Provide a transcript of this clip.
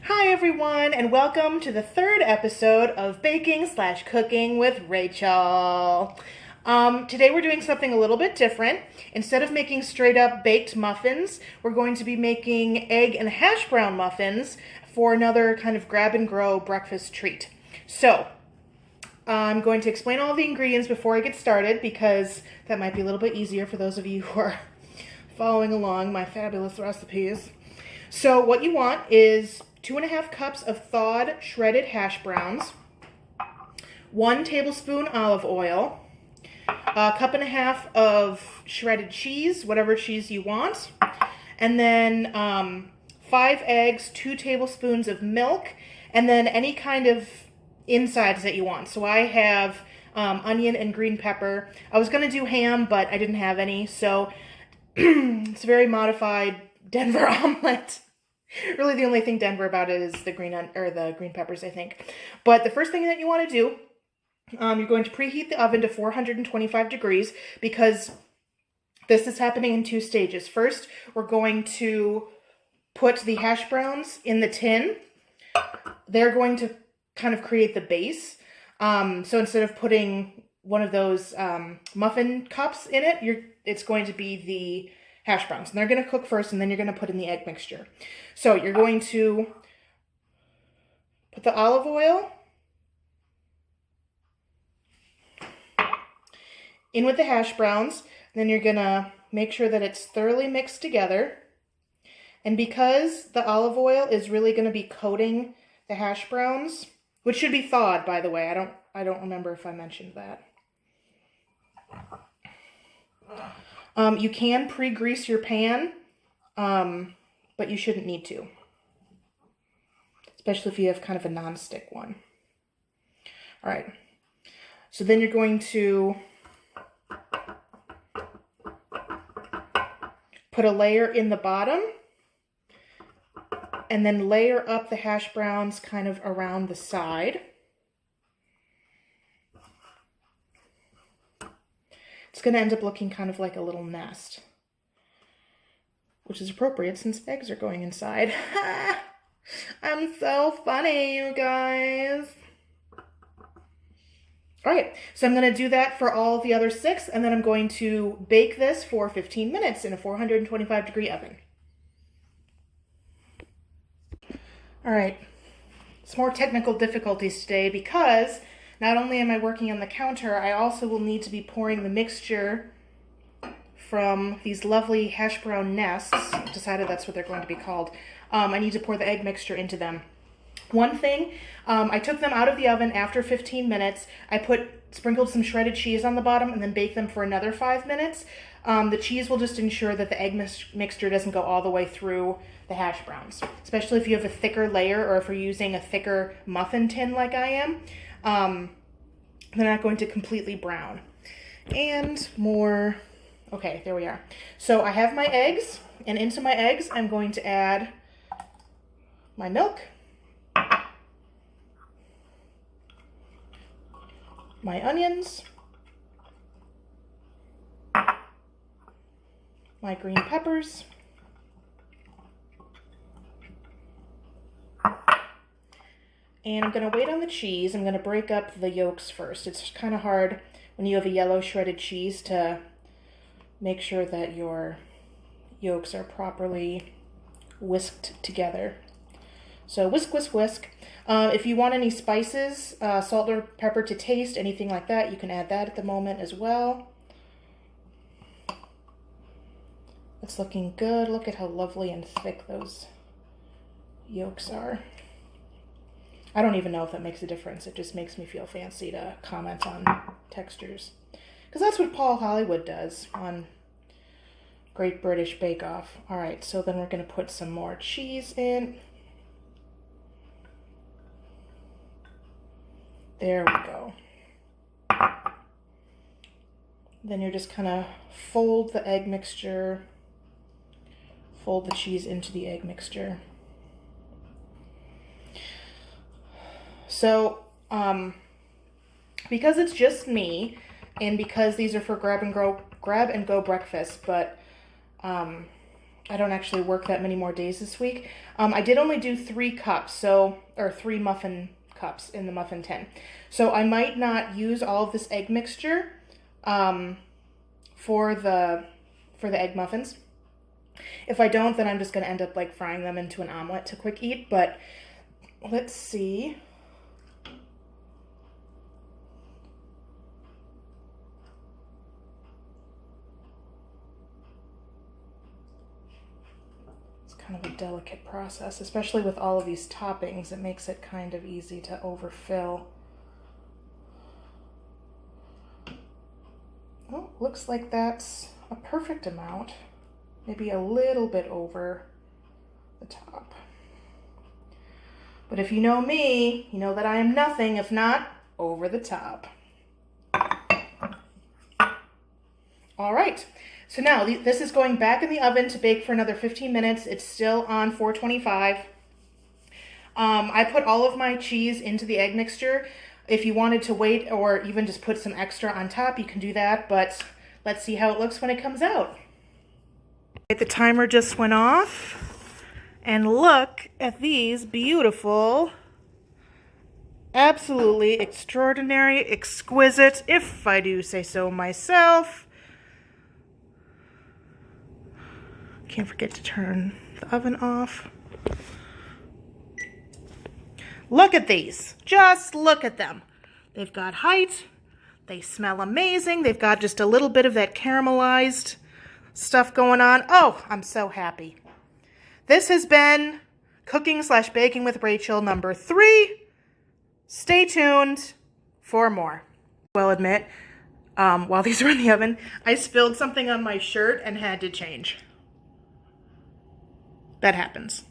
Hi everyone, and welcome to the third episode of Baking/Cooking with Rachel. Today we're doing something a little bit different. Instead of making straight up baked muffins, we're going to be making egg and hash brown muffins for another kind of grab and go breakfast treat. So, I'm going to explain all the ingredients before I get started because that might be a little bit easier for those of you who are following along my fabulous recipes. So what you want is 2.5 cups of thawed shredded hash browns, 1 tablespoon olive oil, 1.5 cups of shredded cheese, whatever cheese you want, and then 5 eggs, 2 tablespoons of milk, and then any kind of insides that you want. So I have onion and green pepper. I was going to do ham, but I didn't have any, so it's a very modified Denver omelet. Really, the only thing Denver about it is the green peppers, I think. But the first thing that you want to do, you're going to preheat the oven to 425 degrees because this is happening in 2 stages. First, we're going to put the hash browns in the tin. They're going to kind of create the base. So instead of putting one of those muffin cups in it, it's going to be the hash browns. And they're going to cook first, and then you're going to put in the egg mixture. So you're going to put the olive oil in with the hash browns. Then you're going to make sure that it's thoroughly mixed together. And because the olive oil is really going to be coating the hash browns, which should be thawed, by the way. I don't remember if I mentioned that. You can pre-grease your pan, but you shouldn't need to, especially if you have kind of a non-stick one. All right, so then you're going to put a layer in the bottom and then layer up the hash browns kind of around the side. It's going to end up looking kind of like a little nest, which is appropriate since eggs are going inside. I'm so funny, you guys. All right, so I'm going to do that for all the other 6, and then I'm going to bake this for 15 minutes in a 425-degree oven. All right, some more technical difficulties today because not only am I working on the counter, I also will need to be pouring the mixture from these lovely hash brown nests. I've decided that's what they're going to be called. I need to pour the egg mixture into them. One thing, I took them out of the oven after 15 minutes. I sprinkled some shredded cheese on the bottom and then baked them for another 5 minutes. The cheese will just ensure that the egg mixture doesn't go all the way through the hash browns, especially if you have a thicker layer or if you're using a thicker muffin tin like I am. They're not going to completely brown. And more, okay, there we are. So I have my eggs, and into my eggs, I'm going to add my milk, my onions, my green peppers, and I'm going to wait on the cheese. I'm going to break up the yolks first. It's kind of hard when you have a yellow shredded cheese to make sure that your yolks are properly whisked together. So whisk, whisk, whisk. If you want any spices, salt or pepper to taste, anything like that, you can add that at the moment as well. It's looking good. Look at how lovely and thick those yolks are. I don't even know if that makes a difference. It just makes me feel fancy to comment on textures. Because that's what Paul Hollywood does on Great British Bake Off. All right, so then we're going to put some more cheese in. There we go. Then you're just kind of fold the egg mixture, fold the cheese into the egg mixture. So, because it's just me, and because these are for grab and go breakfast, but I don't actually work that many more days this week. I did only do 3 cups, or 3 muffin cups in the muffin tin. So I might not use all of this egg mixture for the egg muffins. If I don't, then I'm just going to end up like frying them into an omelet to quick eat. But let's see. Kind of a delicate process, especially with all of these toppings. It makes it kind of easy to overfill. Oh, looks like that's a perfect amount. Maybe a little bit over the top. But if you know me, you know that I am nothing if not over the top. All right. So now this is going back in the oven to bake for another 15 minutes. It's still on 425. I put all of my cheese into the egg mixture. If you wanted to wait or even just put some extra on top, you can do that. But let's see how it looks when it comes out. The timer just went off. And look at these beautiful, absolutely extraordinary, exquisite, if I do say so myself. Can't forget to turn the oven off. Look at these. Just look at them. They've got height. They smell amazing. They've got just a little bit of that caramelized stuff going on. Oh, I'm so happy. This has been Cooking/Baking with Rachel number 3. Stay tuned for more. Well, admit, while these were in the oven, I spilled something on my shirt and had to change. That happens.